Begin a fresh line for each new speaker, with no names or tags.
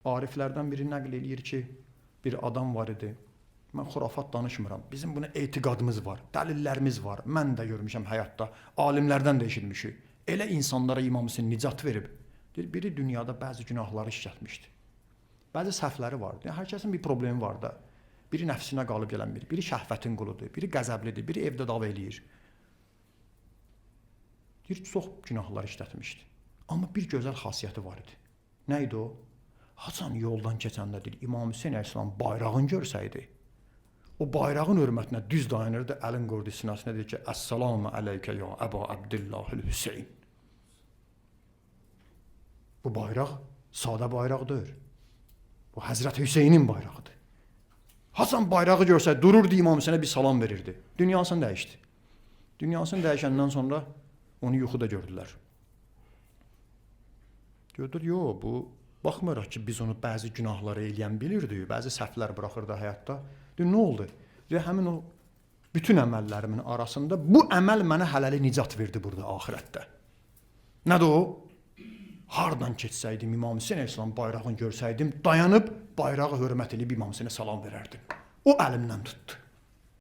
Ariflərdən biri nəql eləyir ki, bir adam var idi. Mən xurafat danışmıram. Bizim buna etiqadımız var, dəlillərimiz var. Mən də görmüşəm həyatda, alimlərdən də eşitmişik. Elə insanlara İmam Hüseyn nicat verib. Biri dünyada bəzi günahları işlətmişdi. Bəzi səhvləri vardı. Yəni, hər kəsin bir problemi var da. Biri nəfsinə qalıb gələn biri şəhvətin quludur, biri qəzəblidir, biri evdə dava eləyir. Deyir, çox günahlar işlətmişdi. Amma bir gözəl xasiyyəti var idi. Nə idi o? Haçan yoldan keçəndə deyir, İmam Hüseyn əleyhissalam bayrağını görsəydi, o bayrağın hörmətinə düz dayanırdı, əlin qoydu sinəsinə, deyir ki, Əssalamu ələykə ya Əba Abdillahil Hüseyn. Bu bayraq sadə bayraqdır. Bu Həzrət Hüseynin bayrağıdır. Hasan bayrağı görsəydi, dururdu İmam Hüseynə bir salam verirdi. Dünyasını dəyişdi. Dünyasını dəyişəndən sonra onu yuxuda gördülər. Gördür, yox, bu baxmırıq ki, biz onu bəzi günahları eləyən bilirdik, bəzi səhvlər buraxırdı həyatda. Deyir, nə oldu? Deyir, həmin o bütün əməllərimin arasında bu əməl mənə hələli nicat verdi burada, axirətdə. Nədir o? Hardan keçsəydim, İmam Hüseyn əleyhissalam bayrağını görsəydim, dayanıb bayrağı hörmət edib İmam Hüseynə salam verərdim. O əlimdən tutdu.